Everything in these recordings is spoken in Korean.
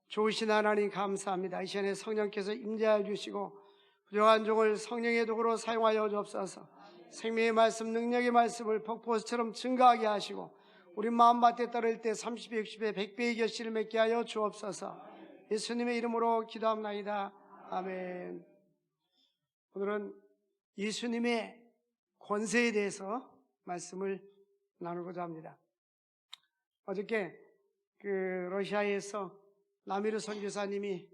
좋으신 하나님 감사합니다. 이 시간에 성령께서 임재하여 주시고 부족한 종을 성령의 도구로 사용하여 주옵소서. 생명의 말씀, 능력의 말씀을 폭포수처럼 증가하게 하시고 우리 마음밭에 따를 때 30배, 60배, 100배의 결실을 맺게 하여 주옵소서. 예수님의 이름으로 기도합나이다. 아멘. 오늘은 예수님의 권세에 대해서 말씀을 나누고자 합니다. 어저께 러시아에서 남미르 선교사님이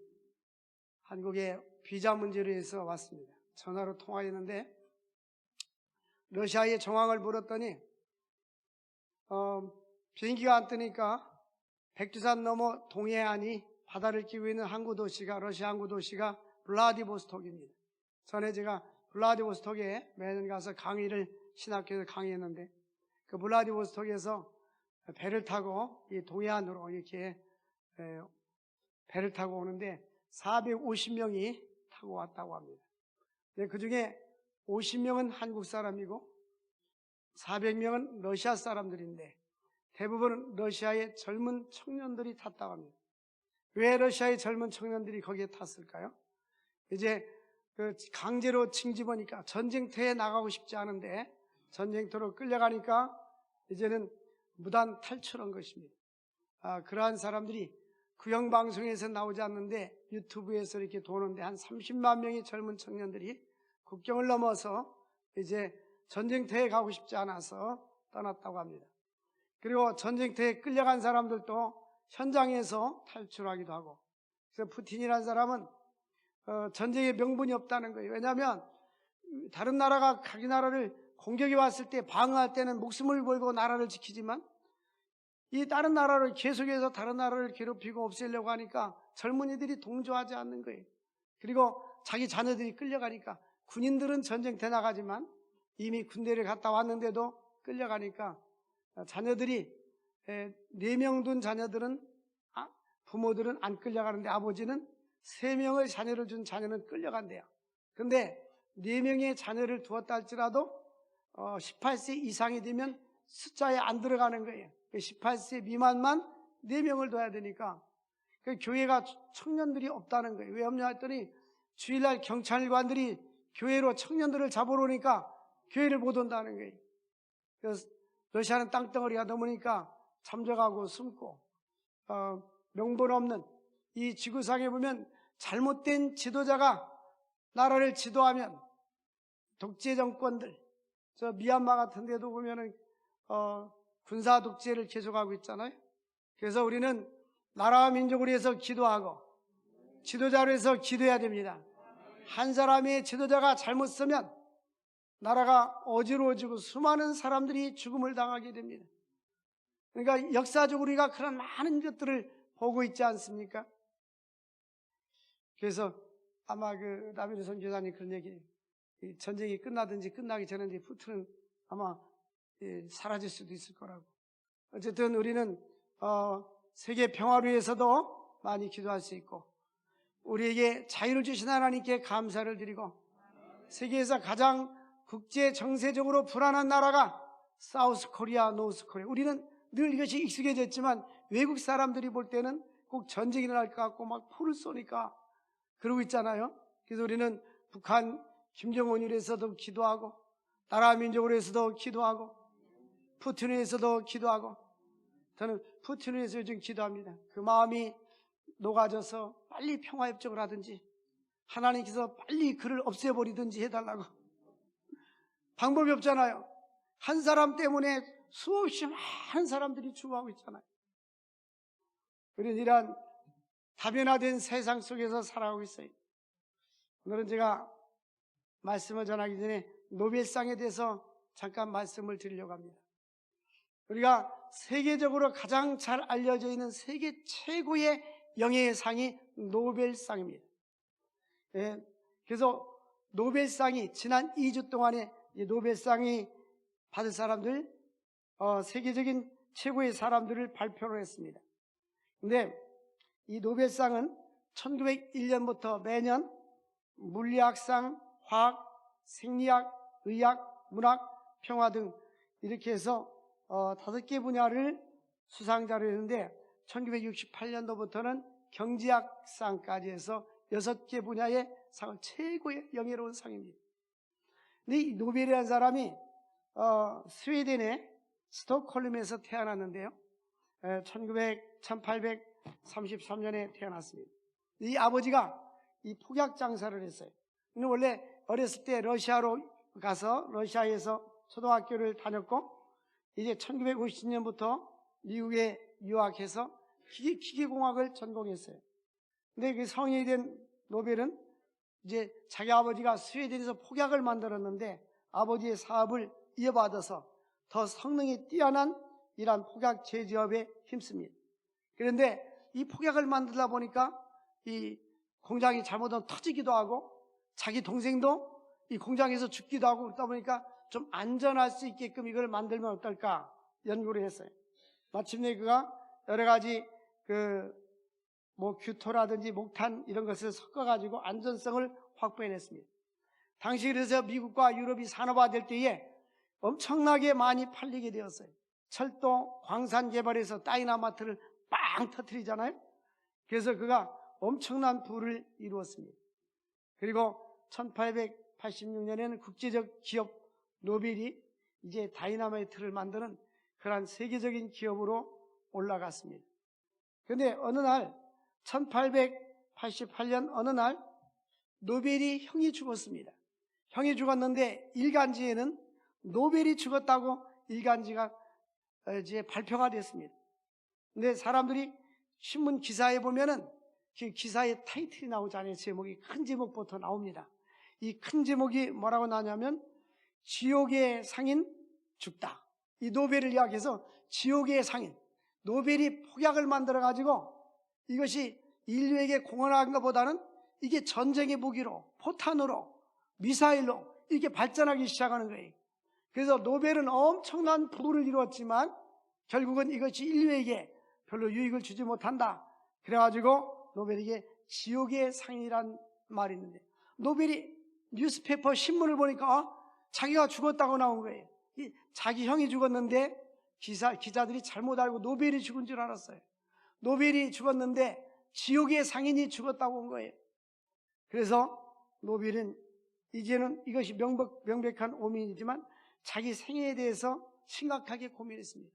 한국에 비자 문제로 해서 왔습니다. 전화로 통화했는데 러시아의 정황을 물었더니 비행기가 안 뜨니까 백두산 넘어 동해안이 바다를 끼고 있는 항구 도시가, 러시아 항구 도시가 블라디보스톡입니다. 전에 제가 블라디보스톡에 매년 가서 강의를 신학교에서 강의했는데 그 블라디보스톡에서 배를 타고 이 동해안으로 이렇게 배를 타고 오는데 450명이 타고 왔다고 합니다. 그 중에 50명은 한국 사람이고 400명은 러시아 사람들인데 대부분은 러시아의 젊은 청년들이 탔다고 합니다. 왜 러시아의 젊은 청년들이 거기에 탔을까요? 이제 강제로 징집으니까 전쟁터에 나가고 싶지 않은데 전쟁터로 끌려가니까 이제는 무단 탈출한 것입니다. 그러한 사람들이 구형방송에서 나오지 않는데 유튜브에서 이렇게 도는데 한 30만 명의 젊은 청년들이 국경을 넘어서 이제 전쟁터에 가고 싶지 않아서 떠났다고 합니다. 그리고 전쟁터에 끌려간 사람들도 현장에서 탈출하기도 하고, 그래서 푸틴이라는 사람은 전쟁의 명분이 없다는 거예요. 왜냐하면 다른 나라가 자기 나라를 공격이 왔을 때 방어할 때는 목숨을 걸고 나라를 지키지만 이 다른 나라를 계속해서 다른 나라를 괴롭히고 없애려고 하니까 젊은이들이 동조하지 않는 거예요. 그리고 자기 자녀들이 끌려가니까 군인들은 전쟁터에 나가지만 이미 군대를 갔다 왔는데도 끌려가니까 자녀들이 4명 둔 자녀들은 부모들은 안 끌려가는데 아버지는 3명의 자녀를 준 자녀는 끌려간대요. 그런데 4명의 자녀를 두었다 할지라도 18세 이상이 되면 숫자에 안 들어가는 거예요. 18세 미만만 4명을 둬야 되니까 교회가 청년들이 없다는 거예요. 왜 없냐 했더니 주일날 경찰관들이 교회로 청년들을 잡으러 오니까 교회를 못 온다는 거예요. 그래서 러시아는 땅덩어리가 넘으니까 잠적하고 숨고 명분 없는 이 지구상에 보면 잘못된 지도자가 나라를 지도하면 독재 정권들, 저 미얀마 같은 데도 보면은 군사 독재를 계속하고 있잖아요. 그래서 우리는 나라와 민족을 위해서 기도하고 지도자를 위해서 기도해야 됩니다. 한 사람의 지도자가 잘못 서면 나라가 어지러워지고 수많은 사람들이 죽음을 당하게 됩니다. 그러니까 역사적으로 우리가 그런 많은 것들을 보고 있지 않습니까? 그래서 아마 남미르 선교사님 그런 얘기, 전쟁이 끝나든지 끝나기 전에 푸틴은 아마 사라질 수도 있을 거라고. 어쨌든 우리는 세계 평화를 위해서도 많이 기도할 수 있고 우리에게 자유를 주신 하나님께 감사를 드리고 세계에서 가장 국제 정세적으로 불안한 나라가 사우스 코리아, 노스 코리아. 우리는 늘 이것이 익숙해졌지만 외국 사람들이 볼 때는 꼭 전쟁이 날 것 같고 막 포를 쏘니까 그러고 있잖아요. 그래서 우리는 북한 김정은을 위해서도 기도하고 나라 민족을 위해서도 기도하고 푸틴을 위해서도 기도하고 저는 푸틴을 위해서 요즘 기도합니다. 그 마음이 녹아져서 빨리 평화협정을 하든지 하나님께서 빨리 그를 없애버리든지 해달라고. 방법이 없잖아요. 한 사람 때문에 수없이 많은 사람들이 죽어가고 있잖아요. 우리는 이러한 다변화된 세상 속에서 살아가고 있어요. 오늘은 제가 말씀을 전하기 전에 노벨상에 대해서 잠깐 말씀을 드리려고 합니다. 우리가 세계적으로 가장 잘 알려져 있는 세계 최고의 영예의 상이 노벨상입니다. 그래서 노벨상이 지난 2주 동안에 이 노벨상이 받을 사람들, 세계적인 최고의 사람들을 발표를 했습니다. 근데 이 노벨상은 1901년부터 매년 물리학상, 화학, 생리학, 의학, 문학, 평화 등 이렇게 해서 5개 분야를 수상자로 했는데 1968년도부터는 경제학상까지 해서 6개 분야의 상을, 최고의 영예로운 상입니다. 근데 이 노벨이라는 사람이 스웨덴의 스톡홀름에서 태어났는데요. 1833년에 태어났습니다. 이 아버지가 이 폭약 장사를 했어요. 근데 원래 어렸을 때 러시아로 가서 러시아에서 초등학교를 다녔고, 이제 1950년부터 미국에 유학해서 기계공학을 전공했어요. 근데 그 성인이 된 노벨은 이제 자기 아버지가 스웨덴에서 폭약을 만들었는데 아버지의 사업을 이어받아서 더 성능이 뛰어난 이러한 폭약 제조업에 힘씁니다. 그런데 이 폭약을 만들다 보니까 이 공장이 잘못하면 터지기도 하고 자기 동생도 이 공장에서 죽기도 하고, 그러다 보니까 좀 안전할 수 있게끔 이걸 만들면 어떨까 연구를 했어요. 마침내 그가 여러 가지 규토라든지 목탄 이런 것을 섞어가지고 안전성을 확보해냈습니다. 당시 그래서 미국과 유럽이 산업화될 때에 엄청나게 많이 팔리게 되었어요. 철도, 광산 개발에서 다이나마이트를 빵 터뜨리잖아요. 그래서 그가 엄청난 부를 이루었습니다. 그리고 1886년에는 국제적 기업 노벨이 이제 다이나마이트를 만드는 그러한 세계적인 기업으로 올라갔습니다. 그런데 어느 날 1888년 어느 날 노벨이 형이 죽었습니다. 형이 죽었는데 일간지에는 노벨이 죽었다고 일간지가 이제 발표가 됐습니다. 근데 사람들이 신문 기사에 보면은 그 기사의 타이틀이 나오잖아요. 제목이 큰 제목부터 나옵니다. 이 큰 제목이 뭐라고 나냐면 지옥의 상인 죽다. 이 노벨을 이야기해서 지옥의 상인, 노벨이 폭약을 만들어 가지고 이것이 인류에게 공헌한 것보다는 이게 전쟁의 무기로, 포탄으로, 미사일로 이렇게 발전하기 시작하는 거예요. 그래서 노벨은 엄청난 부를 이루었지만 결국은 이것이 인류에게 별로 유익을 주지 못한다. 그래가지고 노벨에게 지옥의 상이란 말이 있는데, 노벨이 뉴스페이퍼 신문을 보니까 자기가 죽었다고 나온 거예요. 자기 형이 죽었는데 기자들이 잘못 알고 노벨이 죽은 줄 알았어요. 노벨이 죽었는데 지옥의 상인이 죽었다고 온 거예요. 그래서 노벨은 이제는 이것이 명백한 오민이지만 자기 생애에 대해서 심각하게 고민했습니다.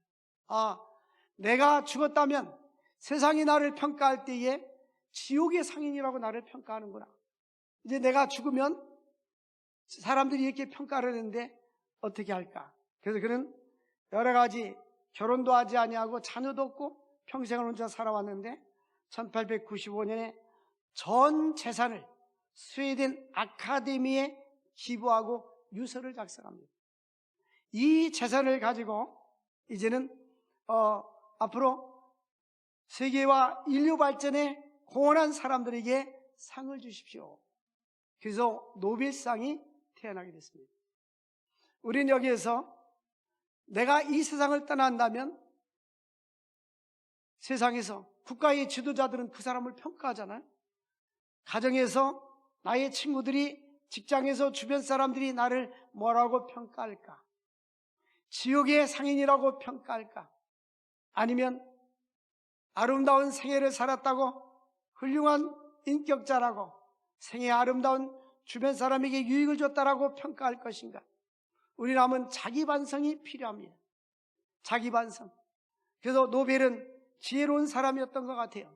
내가 죽었다면 세상이 나를 평가할 때에 지옥의 상인이라고 나를 평가하는구나. 이제 내가 죽으면 사람들이 이렇게 평가를 했는데 어떻게 할까? 그래서 그는 여러 가지 결혼도 하지 아니하고 자녀도 없고 평생을 혼자 살아왔는데 1895년에 전 재산을 스웨덴 아카데미에 기부하고 유서를 작성합니다. 이 재산을 가지고 이제는 앞으로 세계와 인류 발전에 공헌한 사람들에게 상을 주십시오. 그래서 노벨상이 태어나게 됐습니다. 우리는 여기에서 내가 이 세상을 떠난다면 세상에서 국가의 지도자들은 그 사람을 평가하잖아요. 가정에서 나의 친구들이, 직장에서 주변 사람들이 나를 뭐라고 평가할까? 지옥의 상인이라고 평가할까? 아니면 아름다운 생애를 살았다고, 훌륭한 인격자라고, 생애 아름다운 주변 사람에게 유익을 줬다라고 평가할 것인가? 우리 남은 자기 반성이 필요합니다. 자기 반성. 그래서 노벨은 지혜로운 사람이었던 것 같아요.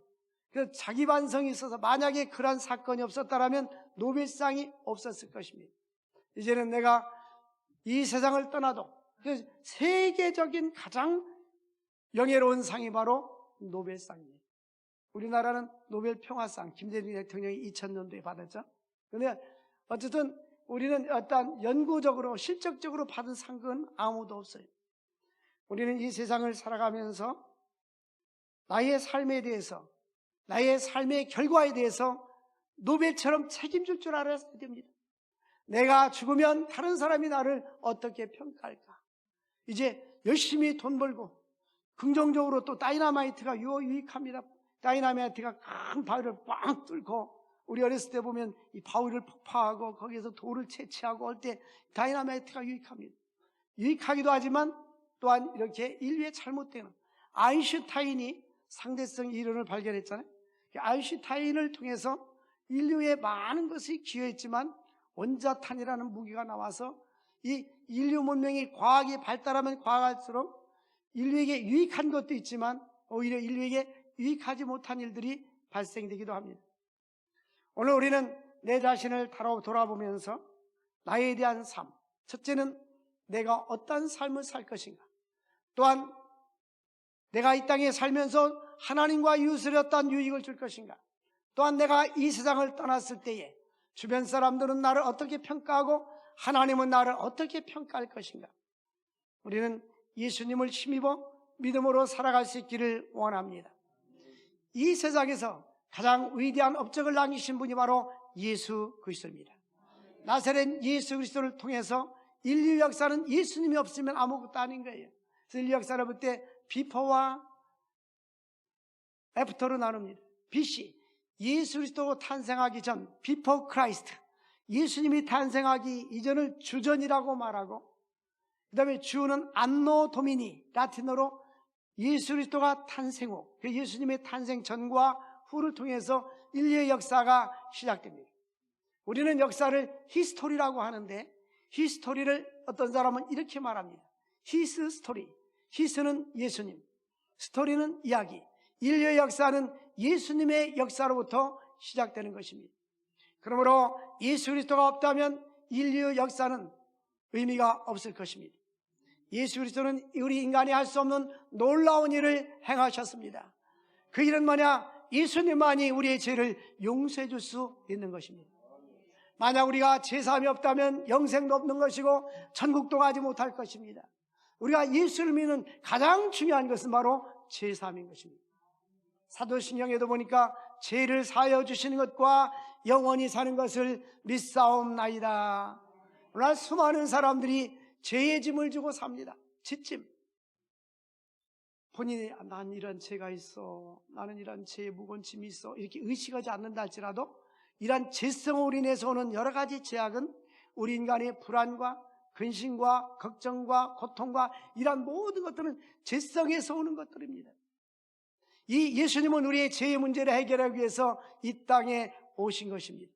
그래서 자기 반성이 있어서 만약에 그런 사건이 없었다면 노벨상이 없었을 것입니다. 이제는 내가 이 세상을 떠나도 세계적인 가장 영예로운 상이 바로 노벨상입니다. 우리나라는 노벨 평화상 김대중 대통령이 2000년도에 받았죠. 그런데 어쨌든 우리는 어떤 연구적으로 실적적으로 받은 상은 아무도 없어요. 우리는 이 세상을 살아가면서 나의 삶에 대해서, 나의 삶의 결과에 대해서 노벨처럼 책임질 줄 알아야 됩니다. 내가 죽으면 다른 사람이 나를 어떻게 평가할까? 이제 열심히 돈 벌고 긍정적으로 또 다이나마이트가 유익합니다. 다이나마이트가 큰 바위를 빵 뚫고, 우리 어렸을 때 보면 이 바위를 폭파하고 거기에서 돌을 채취하고 할 때 다이나마이트가 유익합니다. 유익하기도 하지만 또한 이렇게 인류의 잘못되는, 아인슈타인이 상대성 이론을 발견했잖아요. 아인슈타인을 통해서 인류에 많은 것이 기여했지만 원자탄이라는 무기가 나와서 이 인류 문명이 과학이 발달하면 과학할수록 인류에게 유익한 것도 있지만 오히려 인류에게 유익하지 못한 일들이 발생되기도 합니다. 오늘 우리는 내 자신을 돌아보면서 나에 대한 삶, 첫째는 내가 어떤 삶을 살 것인가, 또한 내가 이 땅에 살면서 하나님과 이웃을 어떤 유익을 줄 것인가, 또한 내가 이 세상을 떠났을 때에 주변 사람들은 나를 어떻게 평가하고 하나님은 나를 어떻게 평가할 것인가. 우리는 예수님을 힘입어 믿음으로 살아갈 수 있기를 원합니다. 이 세상에서 가장 위대한 업적을 남기신 분이 바로 예수 그리스도입니다. 나사렛 예수 그리스도를 통해서 인류 역사는 예수님이 없으면 아무것도 아닌 거예요. 그래서 인류 역사를 볼 때 비포와 애프터로 나눕니다. BC, 예수 그리스도 탄생하기 전, 비포 크라이스트, 예수님이 탄생하기 이전을 주전이라고 말하고, 그 다음에 주는 안노 도미니, 라틴어로 예수 그리스도가 탄생 후, 그 예수님의 탄생 전과 후를 통해서 인류의 역사가 시작됩니다. 우리는 역사를 히스토리라고 하는데, 히스토리를 어떤 사람은 이렇게 말합니다. 히스 스토리. 히스는 예수님, 스토리는 이야기. 인류의 역사는 예수님의 역사로부터 시작되는 것입니다. 그러므로 예수 그리스도가 없다면 인류 역사는 의미가 없을 것입니다. 예수 그리스도는 우리 인간이 할 수 없는 놀라운 일을 행하셨습니다. 그 일은 뭐냐? 예수님만이 우리의 죄를 용서해 줄 수 있는 것입니다. 만약 우리가 제사함이 없다면 영생도 없는 것이고 천국도 가지 못할 것입니다. 우리가 예수를 믿는 가장 중요한 것은 바로 제사함인 것입니다. 사도신경에도 보니까 죄를 사하여 주시는 것과 영원히 사는 것을 믿사옵나이다. 오늘 수많은 사람들이 죄의 짐을 지고 삽니다. 뒷짐. 본인이 난 이런 죄가 있어, 나는 이런 죄의 무거운 짐이 있어, 이렇게 의식하지 않는다 할지라도 이러한 죄성으로 인해서 오는 여러 가지 죄악은 우리 인간의 불안과 근심과 걱정과 고통과 이러한 모든 것들은 죄성에서 오는 것들입니다. 이 예수님은 우리의 죄의 문제를 해결하기 위해서 이 땅에 오신 것입니다.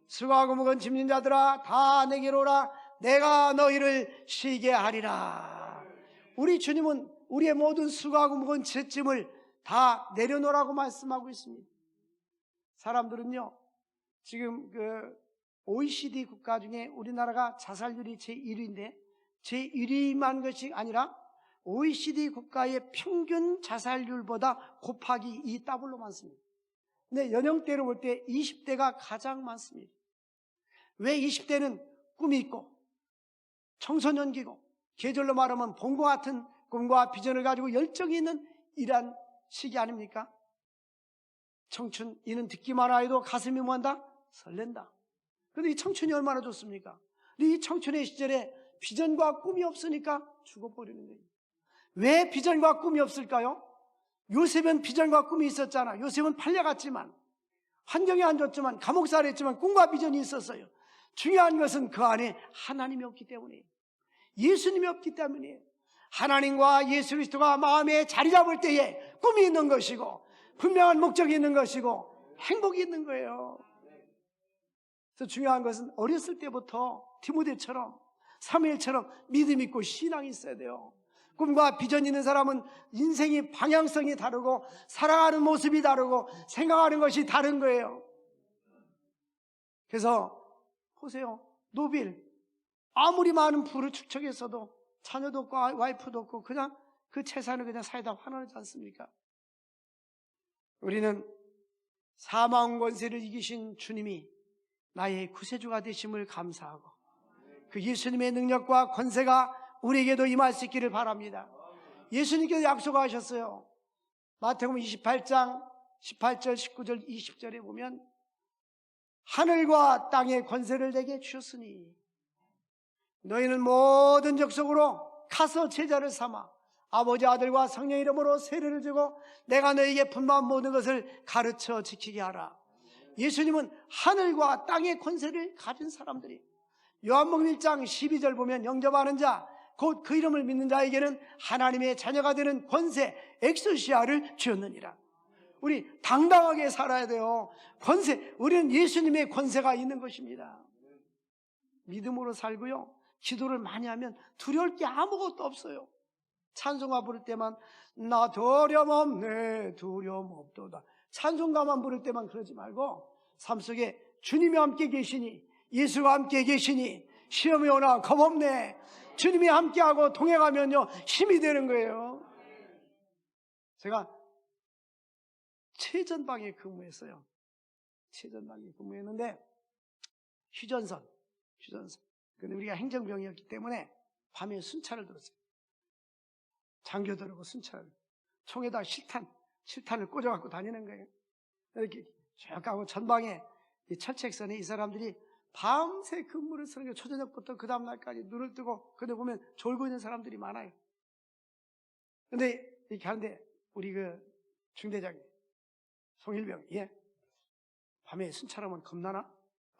수고하고 무거운 짐진 자들아 다 내게로 오라, 내가 너희를 쉬게 하리라. 우리 주님은 우리의 모든 수고하고 무거운 죄짐을 다 내려놓으라고 말씀하고 있습니다. 사람들은요, 지금 OECD 국가 중에 우리나라가 자살률이 제1위인데 제1위만 것이 아니라 OECD 국가의 평균 자살률보다 곱하기 2 더블로 많습니다. 근데 연령대로 볼 때 20대가 가장 많습니다. 왜 20대는 꿈이 있고 청소년기고 계절로 말하면 봄과 같은 꿈과 비전을 가지고 열정이 있는 이러한 시기 아닙니까? 청춘, 이는 듣기만 해도 가슴이 뭐한다? 설렌다. 그런데 이 청춘이 얼마나 좋습니까? 이 청춘의 시절에 비전과 꿈이 없으니까 죽어버리는 거예요. 왜 비전과 꿈이 없을까요? 요셉은 비전과 꿈이 있었잖아. 요셉은 팔려갔지만, 환경이 안 좋지만, 감옥살이 했지만 꿈과 비전이 있었어요. 중요한 것은 그 안에 하나님이 없기 때문이에요. 예수님이 없기 때문이에요. 하나님과 예수 그리스도가 마음에 자리 잡을 때에 꿈이 있는 것이고 분명한 목적이 있는 것이고 행복이 있는 거예요. 그래서 중요한 것은 어렸을 때부터 디모데처럼 사무엘처럼 믿음 있고 신앙이 있어야 돼요. 꿈과 비전 있는 사람은 인생의 방향성이 다르고 살아가는 모습이 다르고 생각하는 것이 다른 거예요. 그래서 보세요. 노빌 아무리 많은 부를 축적했어도 자녀도 없고 와이프도 없고 그냥 그 재산을 그냥 사이다 환원하지 않습니까? 우리는 사망 권세를 이기신 주님이 나의 구세주가 되심을 감사하고 그 예수님의 능력과 권세가 우리에게도 임할 수 있기를 바랍니다. 예수님께서 약속하셨어요. 마태복음 28장 18절 19절 20절에 보면 하늘과 땅의 권세를 내게 주셨으니 너희는 모든 족속으로 가서 제자를 삼아 아버지 아들과 성령 이름으로 세례를 주고 내가 너희에게 분부한 모든 것을 가르쳐 지키게 하라. 예수님은 하늘과 땅의 권세를 가진 사람들이 요한복음 1장 12절 보면 영접하는 자 곧 그 이름을 믿는 자에게는 하나님의 자녀가 되는 권세 엑소시아를 주었느니라. 우리 당당하게 살아야 돼요. 권세, 우리는 예수님의 권세가 있는 것입니다. 믿음으로 살고요, 기도를 많이 하면 두려울 게 아무것도 없어요. 찬송가 부를 때만 나 두려움 없네, 두려움 없도다. 찬송가만 부를 때만 그러지 말고 삶 속에 주님이 함께 계시니, 예수가 함께 계시니 시험이 오나 겁없네, 주님이 함께하고 동행하면요 힘이 되는 거예요. 제가 최전방에 근무했어요. 최전방에 근무했는데 휴전선. 근데 우리가 행정병이었기 때문에 밤에 순찰을 들었어요. 장교들하고 순찰을. 총에다 실탄을 꽂아갖고 다니는 거예요. 이렇게 쭉 가고 전방에 이 철책선에 이 사람들이 밤새 근무를 쓰는 게 초저녁부터 그 다음날까지 눈을 뜨고, 근데 보면 졸고 있는 사람들이 많아요. 근데 이렇게 하는데 우리 그 중대장이 송일병, 예, 밤에 순찰하면 겁나나?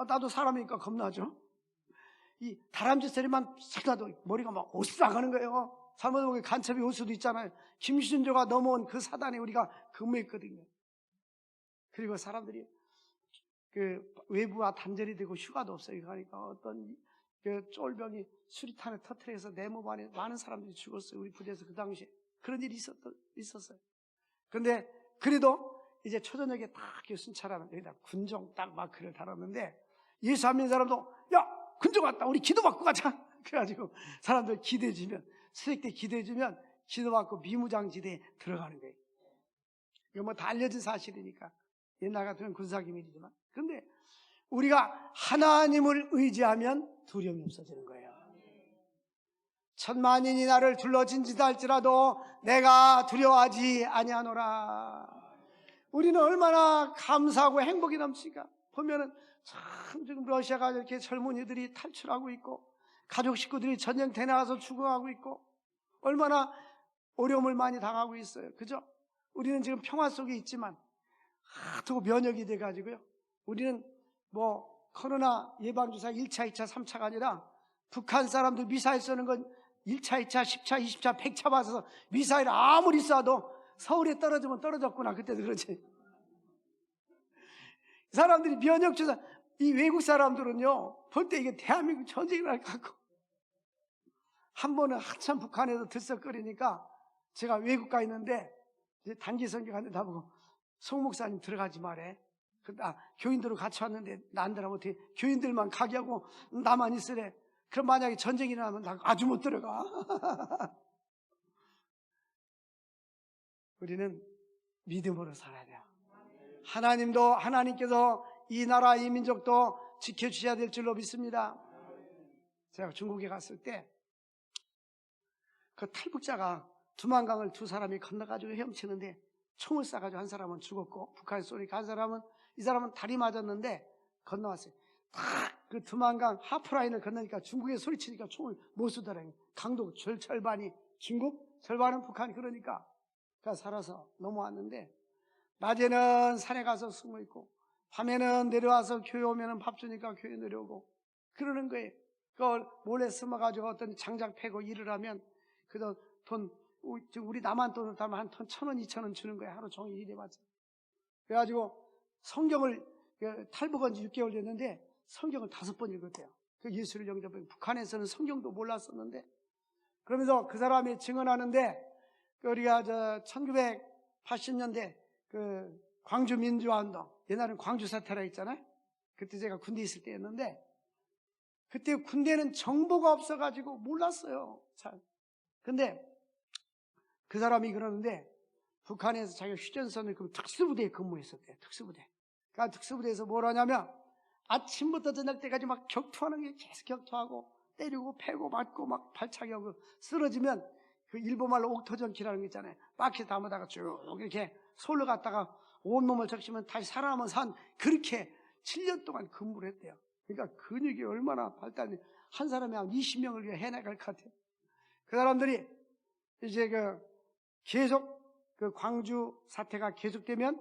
나도 사람이니까 겁나죠. 이 다람쥐 소리만 싹 나도 머리가 막 오싹하는 거예요. 잘못하면 간첩이 올 수도 있잖아요. 김신조가 넘어온 그 사단에 우리가 근무했거든요. 그리고 사람들이 그 외부와 단절이 되고 휴가도 없어요. 그러니까 어떤 그 쫄병이 수리탄을 터뜨려서 내 몸 안에 많은 사람들이 죽었어요. 우리 부대에서 그 당시에 그런 일이 있었어요. 그런데 그래도 이제 초저녁에 딱 순찰하면 여기다 군종 딱 마크를 달았는데, 예수 안 믿는 사람도 야 군종 왔다, 우리 기도받고 가자. 그래가지고 사람들 기도해주면, 수색 때 기도해주면 기도받고 비무장지대에 들어가는 거예요. 이거 뭐 다 알려진 사실이니까 옛날 같으면 군사기밀이지만, 그런데 우리가 하나님을 의지하면 두려움이 없어지는 거예요. 천만인이 나를 둘러진지다 할지라도 내가 두려워하지 아니하노라. 우리는 얼마나 감사하고 행복이 넘치까. 보면은 참 지금 러시아가 이렇게 젊은이들이 탈출하고 있고, 가족 식구들이 전쟁터에 나가서 죽어가고 있고, 얼마나 어려움을 많이 당하고 있어요. 그죠? 우리는 지금 평화 속에 있지만 하도 면역이 돼가지고요, 우리는 뭐 코로나 예방주사 1차, 2차, 3차가 아니라 북한 사람들 미사일 쏘는 건 1차, 2차, 10차, 20차, 100차 봐서 미사일 아무리 쏴도 서울에 떨어지면 떨어졌구나, 그때도 그렇지. 사람들이 면역주사, 이 외국 사람들은요 볼 때 이게 대한민국 전쟁이라 갖고, 한 번은 한참 북한에서 들썩거리니까 제가 외국 가 있는데 이제 단기 선교 갔는데 나보고 송 목사님 들어가지 말래. 교인들하고 같이 왔는데 난들하면 어떻게 교인들만 가게 하고 나만 있으래. 그럼 만약에 전쟁이 일어나면 나 아주 못 들어가. 우리는 믿음으로 살아야 돼요. 하나님께서 이 나라 이 민족도 지켜주셔야 될 줄로 믿습니다. 제가 중국에 갔을 때 그 탈북자가 두만강을 두 사람이 건너가지고 헤엄치는데 총을 쏴가지고 한 사람은 죽었고, 북한에 쏘니까 이 사람은 다리 맞았는데 건너왔어요. 딱 그 두만강 하프라인을 건너니까 중국에 소리치니까 총을 못 쏘더라고요. 강도 절반이 중국, 절반은 북한. 그러니까 살아서 넘어왔는데, 낮에는 산에 가서 숨어 있고 밤에는 내려와서 교회 오면 밥 주니까 교회 내려오고 그러는 거예요. 그걸 몰래 숨어가지고 어떤 장작 패고 일을 하면 그래도 돈, 우리 남한 돈을 따면 한 톤 1,000원, 2,000원 주는 거예요. 하루 종일 일해봤자. 그래가지고 성경을 탈북한 지 6개월 됐는데 성경을 5번 읽었대요. 그 예수를 영접해. 북한에서는 성경도 몰랐었는데, 그러면서 그 사람이 증언하는데, 우리가 1980년대 그 광주 민주화운동, 옛날엔 광주 사태라 했잖아요. 그때 제가 군대 있을 때였는데, 그때 군대는 정보가 없어가지고 몰랐어요. 잘. 근데 그 사람이 그러는데 북한에서 자기가 휴전선을 특수부대에 근무했었대요. 특수부대. 그러니까 특수부대에서 뭘 하냐면 아침부터 저녁 때까지 막 격투하는 게, 계속 격투하고 때리고 패고 맞고 막 발차기 하고, 쓰러지면 그 일본말로 옥토전키라는 게 있잖아요. 바퀴 담아다가 쭉 이렇게 솔로 갔다가 온몸을 적시면 다시 살아나면 산, 그렇게 7년 동안 근무를 했대요. 그러니까 근육이 얼마나 발달이, 한 사람이 한 20명을 해나갈 것 같아요. 그 사람들이 이제 계속 광주 사태가 계속되면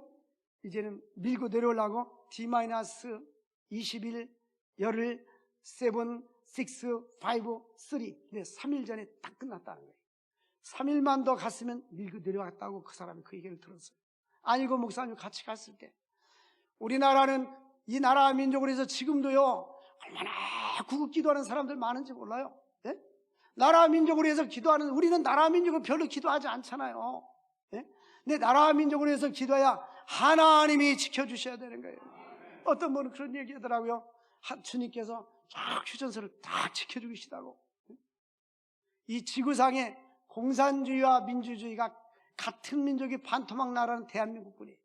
이제는 밀고 내려오려고 D-20일, 열흘, 7, 5, 3. 근데 3일 전에 딱 끝났다는 거예요. 3일만 더 갔으면 밀고 내려갔다고 그 사람이 그 얘기를 들었어요. 아니고 목사님 같이 갔을 때 우리나라는 이 나라 민족으로 해서 지금도요 얼마나 구국 기도하는 사람들 많은지 몰라요. 네? 나라 민족으로 해서 기도하는, 우리는 나라 민족을 별로 기도하지 않잖아요. 네? 근데 나라 민족으로 해서 기도해야 하나님이 지켜주셔야 되는 거예요. 어떤 분은 그런 얘기 하더라고요. 주님께서 쫙 휴전선을 딱 지켜주시다고. 이 지구상에 공산주의와 민주주의가 같은 민족이 반토막 나라는 대한민국뿐이에요.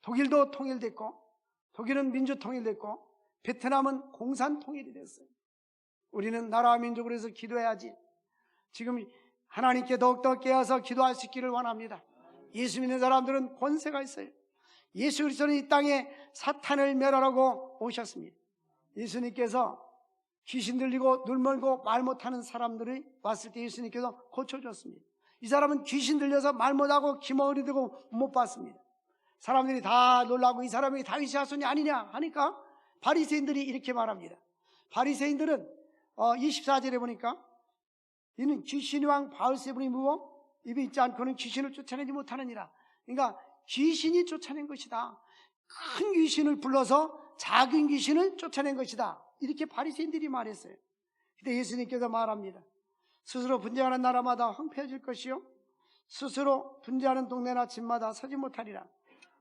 독일도 통일됐고, 독일은 민주통일됐고, 베트남은 공산통일이 됐어요. 우리는 나라 민족으로 해서 기도해야지. 지금 하나님께 더욱더 깨어서 기도할 수 있기를 원합니다. 예수 믿는 사람들은 권세가 있어요. 예수 그리스도는 이 땅에 사탄을 멸하라고 오셨습니다. 예수님께서 귀신 들리고 눈 멀고 말 못하는 사람들이 왔을 때 예수님께서 고쳐줬습니다. 이 사람은 귀신 들려서 말 못하고 기머리 들고 못 봤습니다. 사람들이 다 놀라고 이 사람이 다윗의 자손이 아니냐 하니까 바리새인들이 이렇게 말합니다. 바리새인들은 24절에 보니까 이는 귀신의 왕 바울세불이 무어 입에 있지 않고는 귀신을 쫓아내지 못하느니라. 그러니까 귀신이 쫓아낸 것이다. 큰 귀신을 불러서 작은 귀신을 쫓아낸 것이다. 이렇게 바리새인들이 말했어요. 그때 예수님께서 말합니다. 스스로 분쟁하는 나라마다 황폐해질 것이요 스스로 분쟁하는 동네나 집마다 서지 못하리라.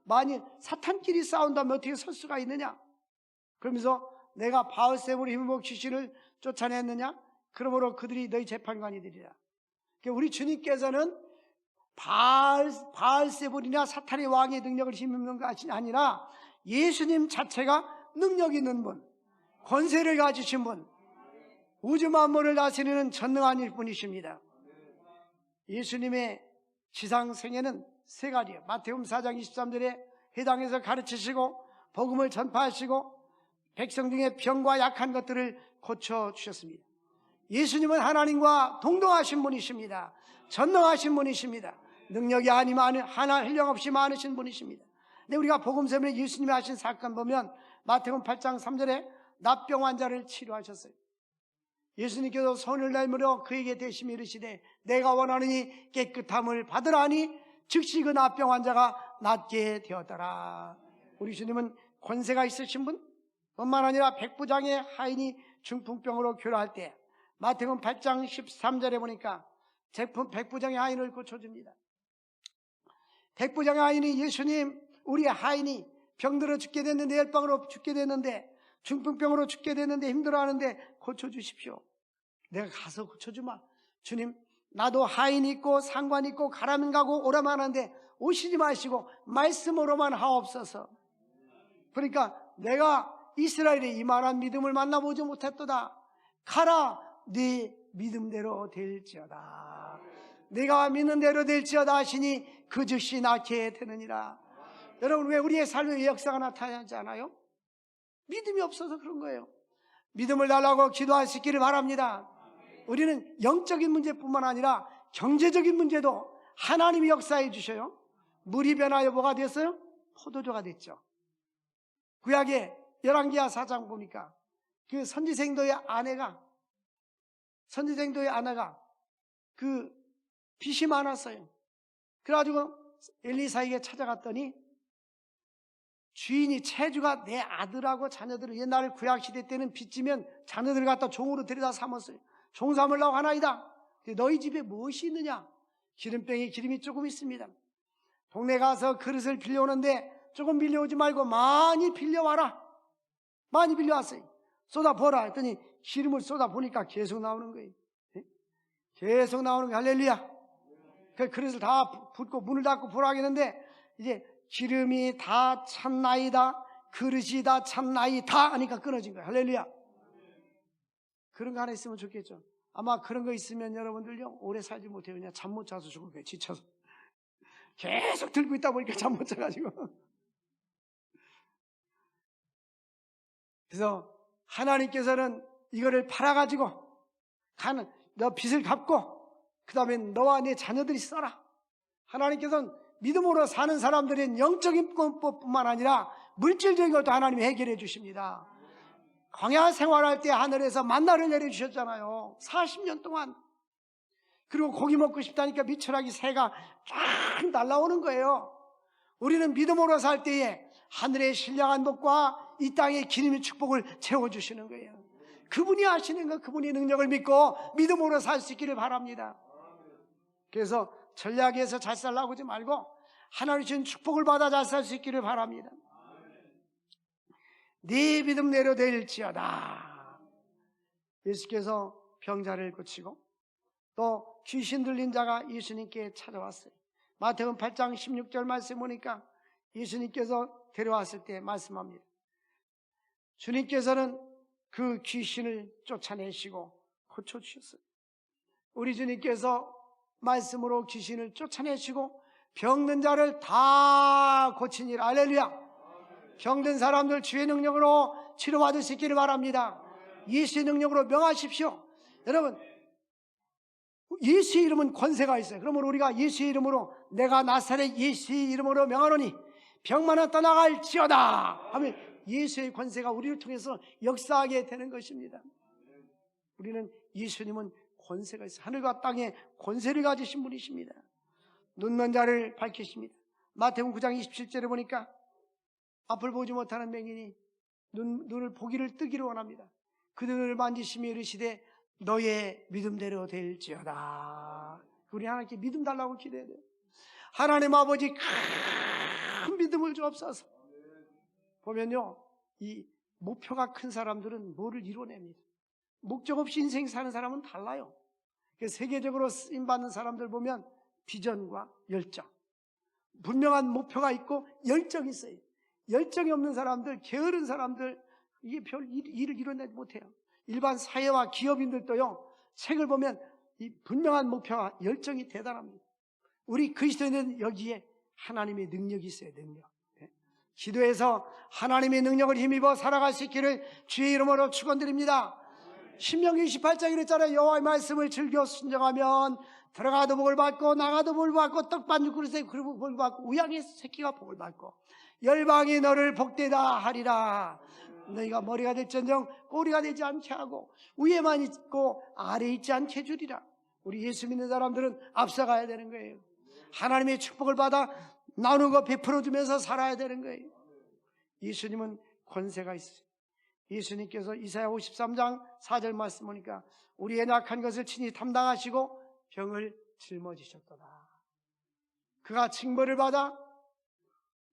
만일 사탄끼리 싸운다면 어떻게 설 수가 있느냐? 그러면서 내가 바울세불의 힘으로 귀신을 쫓아냈느냐? 그러므로 그들이 너희 재판관이 되리라. 그러니까 우리 주님께서는 바알세불이나 사탄의 왕의 능력을 힘입는 것이 아니라 예수님 자체가 능력 있는 분, 권세를 가지신 분, 우주 만물을 다스리는 전능한 일뿐이십니다. 예수님의 지상 생애는 세 가지예요. 마태복음 4장 23절에 회당에서 가르치시고 복음을 전파하시고 백성 중에 병과 약한 것들을 고쳐주셨습니다. 예수님은 하나님과 동등하신 분이십니다. 전능하신 분이십니다. 능력이 아니면 하나 한량없이 많으신 분이십니다. 근데 우리가 복음서에 예수님이 하신 사건 보면 마태복음 8장 3절에 납병 환자를 치료하셨어요. 예수님께서 손을 내밀어 그에게 대시며 이르시되 내가 원하느니 깨끗함을 받으라니 즉시 그 납병 환자가 낫게 되었더라. 우리 주님은 권세가 있으신 분 뿐만 아니라 백부장의 하인이 중풍병으로 교류할 때 마태복음 8장 13절에 보니까 백부장의 하인을 고쳐줍니다. 백부장의 하인이 예수님 우리 하인이 병들어 죽게 됐는데 열방으로 죽게 됐는데 중풍병으로 죽게 됐는데 힘들어하는데 고쳐주십시오. 내가 가서 고쳐주마. 주님 나도 하인 있고 상관 있고 가라면 가고 오라면 하는데 오시지 마시고 말씀으로만 하옵소서. 그러니까 내가 이스라엘의 이만한 믿음을 만나보지 못했도다. 가라 네 믿음대로 될지어다. 내가 믿는 대로 될지어다 하시니 그 즉시 낫게 되느니라. 여러분 왜 우리의 삶에 역사가 나타나지 않아요? 믿음이 없어서 그런 거예요. 믿음을 달라고 기도할 수 있기를 바랍니다. 우리는 영적인 문제뿐만 아니라 경제적인 문제도 하나님이 역사해 주셔요. 물이 변하여 뭐가 됐어요? 포도주가 됐죠. 구약의 열왕기하 4장 보니까 그 선지생도의 아내가 그 빚이 많았어요. 그래가지고 엘리사에게 찾아갔더니 주인이 채주가 내 아들하고 자녀들을 옛날 구약시대 때는 빚지면 자녀들을 갖다 종으로 데려다 삼았어요. 종 삼으려고 하나이다. 너희 집에 무엇이 있느냐? 기름병에 기름이 조금 있습니다. 동네 가서 그릇을 빌려오는데 조금 빌려오지 말고 많이 빌려와라. 많이 빌려왔어요. 쏟아보라 했더니 기름을 쏟아보니까 계속 나오는 거예요. 계속 나오는 거예요. 할렐루야. 그 그릇을 다 붓고 문을 닫고 보라 하겠는데 이제 기름이 다 찼나이다. 그릇이 다 찼나이다 하니까 끊어진 거예요. 할렐루야. 그런 거 하나 있으면 좋겠죠. 아마 그런 거 있으면 여러분들요 오래 살지 못해요. 그냥 잠 못 자서 죽을 거예요. 지쳐서. 계속 들고 있다 보니까 잠 못 자가지고. 그래서 하나님께서는 이거를 팔아가지고 너 빚을 갚고 그 다음에 너와 네 자녀들이 써라. 하나님께서는 믿음으로 사는 사람들은 영적인 것뿐만 아니라 물질적인 것도 하나님이 해결해 주십니다. 광야 생활할 때 하늘에서 만나를 내려주셨잖아요. 40년 동안. 그리고 고기 먹고 싶다니까 미천하게 새가 쫙 날아오는 거예요. 우리는 믿음으로 살 때에 하늘의 신령한 복과 이 땅의 기름의 축복을 채워주시는 거예요. 그분이 하시는 거, 그분의 능력을 믿고 믿음으로 살 수 있기를 바랍니다. 그래서 전략에서 잘 살라고 하지 말고 하나님 주신 축복을 받아 잘 살 수 있기를 바랍니다. 네 믿음 내려될지어다. 예수께서 병자를 고치고 또 귀신 들린 자가 예수님께 찾아왔어요. 마태복음 8장 16절 말씀 보니까 예수님께서 데려왔을 때 말씀합니다. 주님께서는 그 귀신을 쫓아내시고 고쳐주셨어요. 우리 주님께서 말씀으로 귀신을 쫓아내시고 병든 자를 다 고치니라. 할렐루야. 병든 사람들 주의 능력으로 치료받을 수 있기를 바랍니다. 예수의 능력으로 명하십시오. 여러분, 예수의 이름은 권세가 있어요. 그러면 우리가 예수의 이름으로 내가 나사렛 예수의 이름으로 명하노니 병만은 떠나갈지어다 하면 예수의 권세가 우리를 통해서 역사하게 되는 것입니다. 우리는 예수님은 권세가 있어요. 하늘과 땅에 권세를 가지신 분이십니다. 눈먼 자를 밝히십니다. 마태복음 9장 27절에 보니까 앞을 보지 못하는 맹인이 눈을 보기를 뜨기를 원합니다. 그 눈을 만지시며 이르시되 너의 믿음대로 될지어다. 우리 하나님께 믿음 달라고 기도해야 돼요. 하나님 아버지 큰 믿음을 주옵소서. 보면요, 이 목표가 큰 사람들은 뭐를 이뤄냅니다. 목적 없이 인생 사는 사람은 달라요. 세계적으로 쓰임받는 사람들 보면 비전과 열정, 분명한 목표가 있고 열정이 있어요. 열정이 없는 사람들, 게으른 사람들, 이게 별 일을 이뤄내지 못해요. 일반 사회와 기업인들도요, 책을 보면 이 분명한 목표와 열정이 대단합니다. 우리 그리스도인은 여기에 하나님의 능력이 있어요. 능력. 기도해서 하나님의 능력을 힘입어 살아갈 수 있기를 주의 이름으로 축원드립니다. 신명기 28장 이랬잖아요. 여호와의 말씀을 즐겨 순종하면 들어가도 복을 받고 나가도 복을 받고 떡반죽 그릇에 복을 받고 우양의 새끼가 복을 받고 열방이 너를 복되다 하리라. 너희가 머리가 될전정 꼬리가 되지 않게 하고 위에만 있고 아래에 있지 않게 해주리라. 우리 예수 믿는 사람들은 앞서가야 되는 거예요. 하나님의 축복을 받아 나누고 베풀어주면서 살아야 되는 거예요. 예수님은 권세가 있어요. 예수님께서 이사야 53장 4절 말씀 보니까 우리의 낙한 것을 친히 담당하시고 병을 짊어지셨도다. 그가 징벌을 받아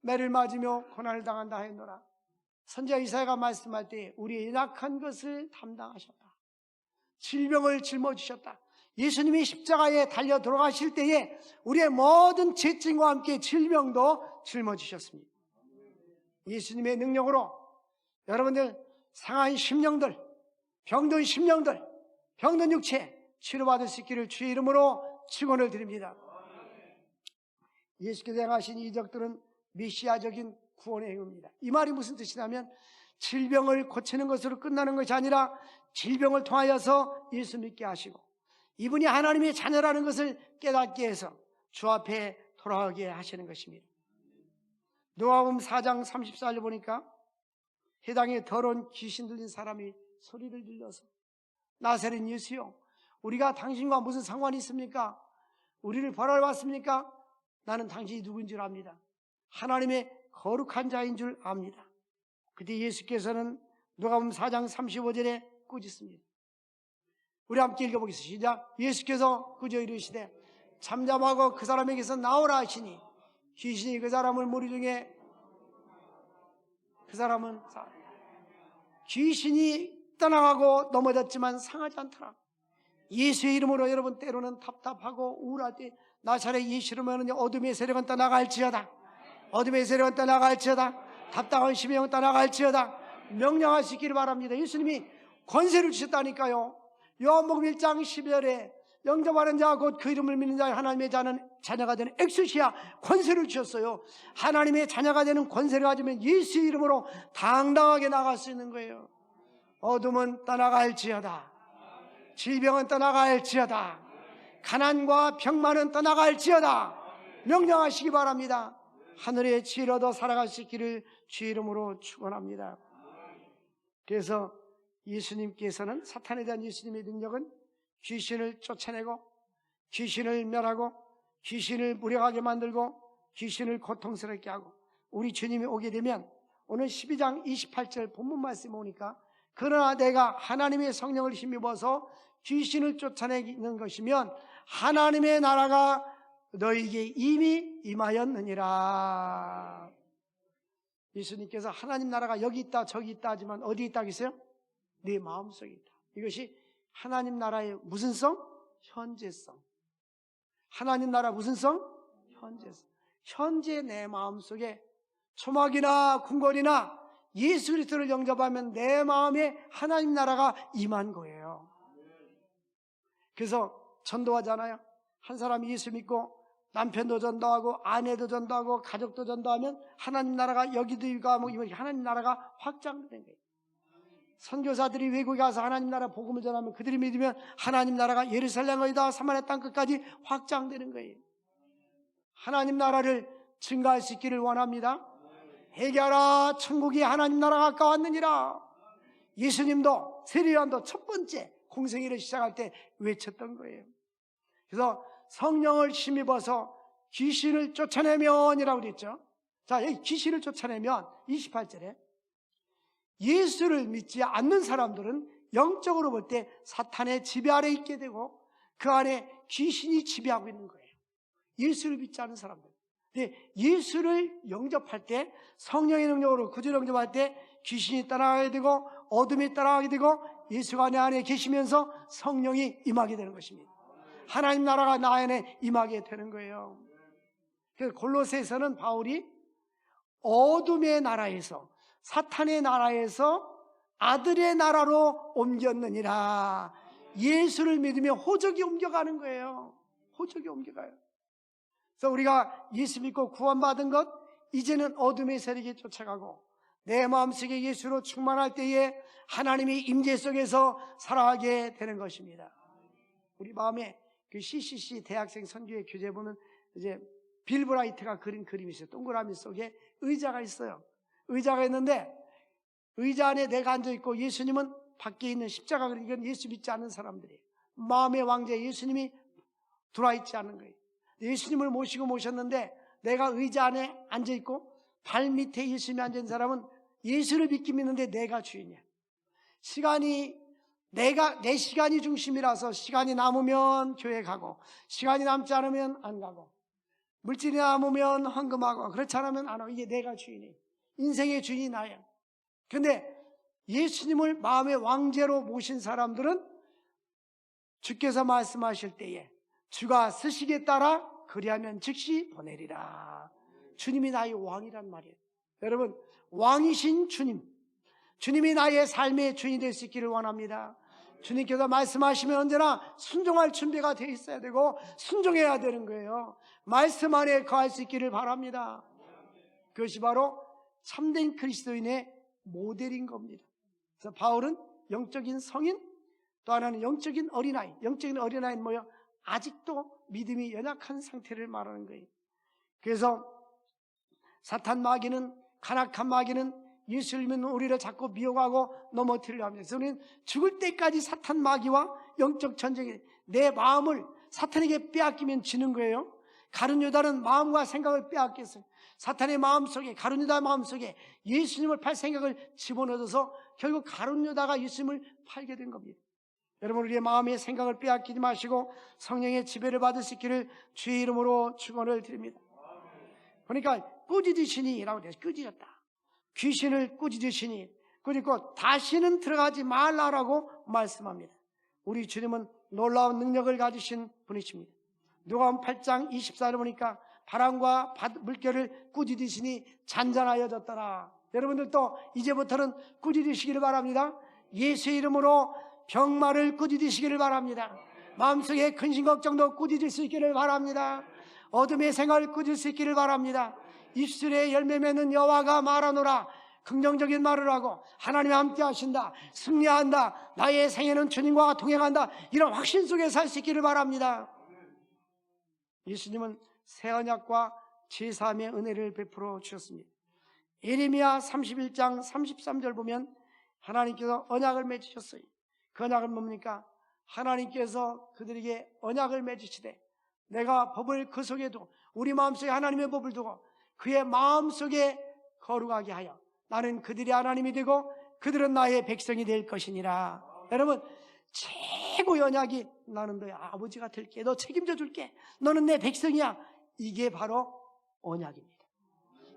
매를 맞으며 고난을 당한다 하였노라. 선지자 이사야가 말씀할 때 우리의 낙한 것을 담당하셨다. 질병을 짊어지셨다. 예수님이 십자가에 달려 돌아가실 때에 우리의 모든 죄증과 함께 질병도 짊어지셨습니다. 예수님의 능력으로 여러분들 상한 심령들, 병든 심령들, 병든 육체 치료받을 수 있기를 주의 이름으로 축원을 드립니다. 예수께서 행하신 이적들은 메시아적인 구원의 행위입니다. 이 말이 무슨 뜻이냐면 질병을 고치는 것으로 끝나는 것이 아니라 질병을 통하여서 예수 믿게 하시고 이분이 하나님의 자녀라는 것을 깨닫게 해서 주 앞에 돌아가게 하시는 것입니다. 누가복음 4장 34절 보니까 해당에 더러운 귀신 들린 사람이 소리를 질러서 나사렛 예수여, 우리가 당신과 무슨 상관이 있습니까? 우리를 벌하러 왔습니까? 나는 당신이 누구인 줄 압니다. 하나님의 거룩한 자인 줄 압니다. 그때 예수께서는 누가복음 4장 35절에 꾸짖습니다. 우리 함께 읽어보겠습니다. 시작. 예수께서 꾸짖어 이르시되 잠잠하고 그 사람에게서 나오라 하시니 귀신이 그 사람을 무리 중에 귀신이 떠나가고 넘어졌지만 상하지 않더라. 예수의 이름으로 여러분 때로는 답답하고 우울할 때 나사렛 예수 이름으로 어둠의 세력은 떠나갈지어다. 어둠의 세력은 떠나갈지어다. 답답한 심령은 떠나갈지어다. 명령할 수 있기를 바랍니다. 예수님이 권세를 주셨다니까요. 요한복음 1장 12절에 영접하는 자 곧 그 이름을 믿는 자 하나님의 자녀가 되는 엑스시아 권세를 주셨어요. 하나님의 자녀가 되는 권세를 가지면 예수의 이름으로 당당하게 나갈 수 있는 거예요. 어둠은 떠나갈지어다. 질병은 떠나갈지어다. 가난과 병만은 떠나갈지어다. 명령하시기 바랍니다. 하늘의 지혜로 더 살아갈 수 있기를 주의 이름으로 축원합니다. 그래서 예수님께서는, 사탄에 대한 예수님의 능력은 귀신을 쫓아내고 귀신을 멸하고 귀신을 무력하게 만들고 귀신을 고통스럽게 하고, 우리 주님이 오게 되면 오늘 12장 28절 본문 말씀에 오니까 그러나 내가 하나님의 성령을 힘입어서 귀신을 쫓아내는 것이면 하나님의 나라가 너에게 이미 임하였느니라. 예수님께서 하나님 나라가 여기 있다 저기 있다 하지만 어디 있다 하겠어요? 네 마음속에 있다. 이것이 하나님 나라의 무슨 성? 현재성. 하나님 나라 무슨 성? 현재성. 현재 내 마음속에 초막이나 궁궐이나 예수 그리스도를 영접하면 내 마음에 하나님 나라가 임한 거예요. 그래서 전도하잖아요. 한 사람이 예수 믿고 남편도 전도하고 아내도 전도하고 가족도 전도하면 하나님 나라가 여기도 임하고 하나님 나라가 확장되는 거예요. 선교사들이 외국에 가서 하나님 나라 복음을 전하면 그들이 믿으면 하나님 나라가 예루살렘에다 사마리아 땅 끝까지 확장되는 거예요. 하나님 나라를 증가할 수 있기를 원합니다. 회개하라, 천국이 하나님 나라가 가까웠느니라. 예수님도 세례요한도 첫 번째 공생애를 시작할 때 외쳤던 거예요. 그래서 성령을 힘입어서 귀신을 쫓아내면이라고 그랬죠. 자, 여기 귀신을 쫓아내면 28절에 예수를 믿지 않는 사람들은 영적으로 볼 때 사탄의 지배 아래 있게 되고 그 안에 귀신이 지배하고 있는 거예요. 예수를 믿지 않는 사람들. 근데 예수를 영접할 때, 성령의 능력으로 구주 영접할 때 귀신이 따라가게 되고 어둠이 따라가게 되고 예수가 내 안에 계시면서 성령이 임하게 되는 것입니다. 하나님 나라가 나 안에 임하게 되는 거예요. 그래서 골로새에서는 바울이 어둠의 나라에서, 사탄의 나라에서 아들의 나라로 옮겼느니라. 예수를 믿으며 호적이 옮겨가는 거예요. 호적이 옮겨가요. 그래서 우리가 예수 믿고 구원받은 것, 이제는 어둠의 세력이 쫓아가고 내 마음속에 예수로 충만할 때에 하나님의 임재 속에서 살아가게 되는 것입니다. 우리 마음에 그 CCC 대학생 선교의 교재 보면 이제 빌 브라이트가 그린 그림이 있어요. 동그라미 속에 의자가 있어요. 의자가 있는데 의자 안에 내가 앉아있고 예수님은 밖에 있는 십자가 그린, 이건 예수 믿지 않는 사람들이에요. 마음의 왕자 예수님이 들어있지 않은 거예요. 예수님을 모셨는데 내가 의자 안에 앉아있고 발 밑에 예수님이 앉은 사람은 예수를 믿기 믿는데 내가 주인이야. 내 시간이 중심이라서 시간이 남으면 교회 가고 시간이 남지 않으면 안 가고 물질이 남으면 헌금하고 그렇지 않으면 안 하고, 이게 내가 주인이에요. 인생의 주인이 나야. 그런데 예수님을 마음의 왕제로 모신 사람들은 주께서 말씀하실 때에 주가 쓰시기에 따라 그리하면 즉시 보내리라. 주님이 나의 왕이란 말이에요. 여러분, 왕이신 주님, 주님이 나의 삶의 주인이 될 수 있기를 원합니다. 주님께서 말씀하시면 언제나 순종할 준비가 되어 있어야 되고 순종해야 되는 거예요. 말씀 안에 거할 수 있기를 바랍니다. 그것이 바로 참된 그리스도인의 모델인 겁니다. 그래서 바울은 영적인 성인, 또 하나는 영적인 어린아이. 영적인 어린아이는 뭐예요? 아직도 믿음이 연약한 상태를 말하는 거예요. 그래서 사탄 마귀는, 간악한 마귀는 예수를 믿는 우리를 자꾸 미혹하고 넘어뜨리려 합니다. 그래서 우리는 죽을 때까지 사탄 마귀와 영적 전쟁에, 내 마음을 사탄에게 빼앗기면 지는 거예요. 가룟 유다는 마음과 생각을 빼앗겼어요. 사탄의 마음속에, 가룟 유다 마음속에 예수님을 팔 생각을 집어넣어서 결국 가룟 유다가 예수님을 팔게 된 겁니다. 여러분, 우리의 마음의 생각을 빼앗기지 마시고 성령의 지배를 받을 수 있기를 주의 이름으로 축원을 드립니다. 그러니까 꾸짖으시니라고 돼서 꾸짖었다. 귀신을 꾸짖으시니, 꾸짖고 다시는 들어가지 말라라고 말씀합니다. 우리 주님은 놀라운 능력을 가지신 분이십니다. 누가복음 8장 24절 보니까 바람과 물결을 꾸짖으시니 잔잔하여졌더라. 여러분들도 이제부터는 꾸짖으시기를 바랍니다. 예수의 이름으로 병마를 꾸짖으시기를 바랍니다. 마음속에 근심 걱정도 꾸짖을 수 있기를 바랍니다. 어둠의 생활을 꾸짖을 수 있기를 바랍니다. 입술에 열매 맺는 여호와가 말하노라. 긍정적인 말을 하고 하나님이 함께 하신다, 승리한다, 나의 생애는 주님과 동행한다, 이런 확신 속에 살 수 있기를 바랍니다. 예수님은 새 언약과 제3의 은혜를 베풀어 주셨습니다. 예레미야 31장 33절 보면 하나님께서 언약을 맺으셨어요. 그 언약은 뭡니까? 하나님께서 그들에게 언약을 맺으시되 내가 법을 그 속에 두고 우리 마음속에 하나님의 법을 두고 그의 마음속에 거룩하게 하여 나는 그들이 하나님이 되고 그들은 나의 백성이 될 것이니라. 여러분, 최고의 언약이 나는 너의 아버지가 될게. 너 책임져 줄게. 너는 내 백성이야. 이게 바로 언약입니다.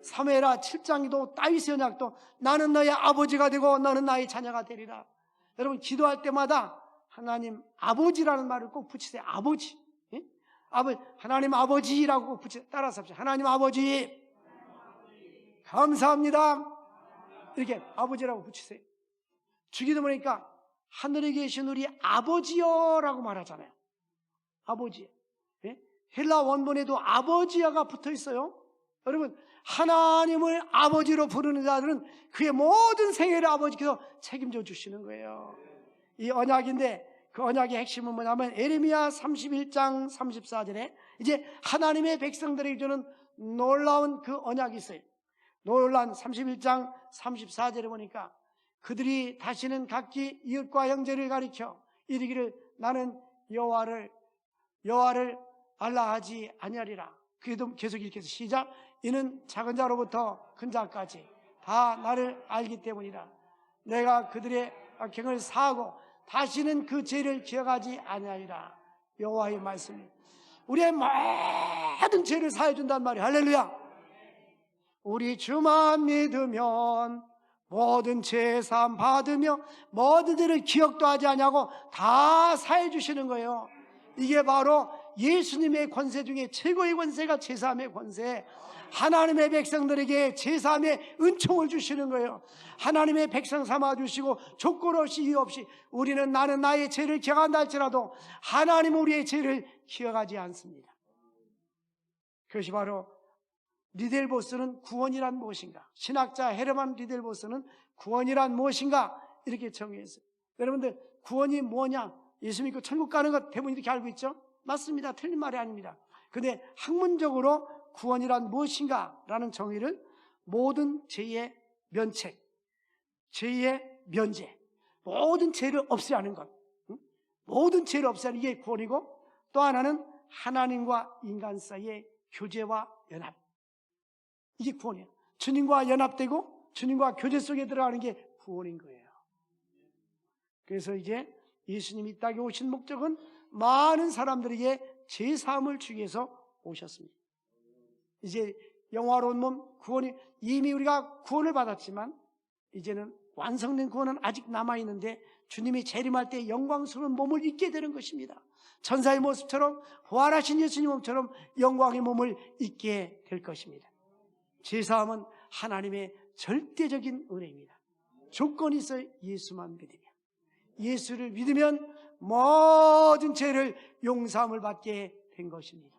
사무엘하 7장도 다윗의 언약도 나는 너의 아버지가 되고 너는 나의 자녀가 되리라. 여러분, 기도할 때마다 하나님 아버지라는 말을 꼭 붙이세요. 아버지. 예? 하나님 아버지라고 꼭 붙이세요. 따라서 합시다. 하나님 아버지. 감사합니다. 이렇게 아버지라고 붙이세요. 주기도 보니까 하늘에 계신 우리 아버지여라고 말하잖아요. 아버지. 예? 헬라 원본에도 아버지여가 붙어 있어요. 여러분, 하나님을 아버지로 부르는 자들은 그의 모든 생애를 아버지께서 책임져 주시는 거예요. 이 언약인데 그 언약의 핵심은 뭐냐면 에레미야 31장 34절에 이제 하나님의 백성들에게 주는 놀라운 그 언약이 있어요. 놀라운 31장 34절에 보니까 그들이 다시는 각기 이웃과 형제를 가리켜 이르기를 나는 여호와를 알라 하지 아니하리라. 그래도 계속 이렇게 해서 시작. 이는 작은 자로부터 큰 자까지 다 나를 알기 때문이라. 내가 그들의 악행을 사하고 다시는 그 죄를 기억하지 아니하리라. 여호와의 말씀이 우리의 모든 죄를 사해 준단 말이에요. 할렐루야. 우리 주만 믿으면 모든 죄 사함 받으며 모든 죄를 기억도 하지 아니하고 다 사해 주시는 거예요. 이게 바로 예수님의 권세 중에 최고의 권세가 제사함의 권세. 하나님의 백성들에게 제사함의 은총을 주시는 거예요. 하나님의 백성 삼아 주시고 조건 없이 이유 없이 우리는 나는 나의 죄를 기억한다 할지라도 하나님은 우리의 죄를 기억하지 않습니다. 그것이 바로 리델보스는 구원이란 무엇인가? 신학자 헤르만 리델보스는 구원이란 무엇인가? 이렇게 정의했어요. 여러분들 구원이 뭐냐? 예수 믿고 천국 가는 것 대부분 이렇게 알고 있죠? 맞습니다. 틀린 말이 아닙니다. 근데 학문적으로 구원이란 무엇인가? 라는 정의를 모든 죄의 면책, 죄의 면제, 모든 죄를 없애하는 것, 모든 죄를 없애하는 게 구원이고 또 하나는 하나님과 인간 사이의 교제와 연합. 이게 구원이에요. 주님과 연합되고 주님과 교제 속에 들어가는 게 구원인 거예요. 그래서 이제 예수님이 이 땅에 오신 목적은 많은 사람들에게 죄사함을 주기 위해서 오셨습니다. 이제 영화로운 몸 구원이 이미 우리가 구원을 받았지만 이제는 완성된 구원은 아직 남아있는데 주님이 재림할 때 영광스러운 몸을 입게 되는 것입니다. 천사의 모습처럼 부활하신 예수님 몸처럼 영광의 몸을 입게 될 것입니다. 죄사함은 하나님의 절대적인 은혜입니다. 조건이 있어요. 예수만 믿으면. 예수를 믿으면 모든 죄를 용서함을 받게 된 것입니다.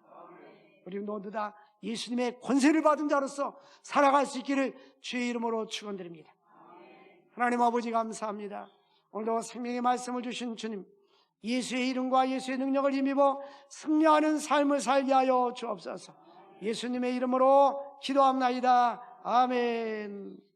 우리 모두 다 예수님의 권세를 받은 자로서 살아갈 수 있기를 주의 이름으로 축원드립니다. 하나님 아버지 감사합니다. 오늘도 생명의 말씀을 주신 주님, 예수의 이름과 예수의 능력을 힘입어 승리하는 삶을 살게 하여 주옵소서. 예수님의 이름으로 기도합나이다. 아멘.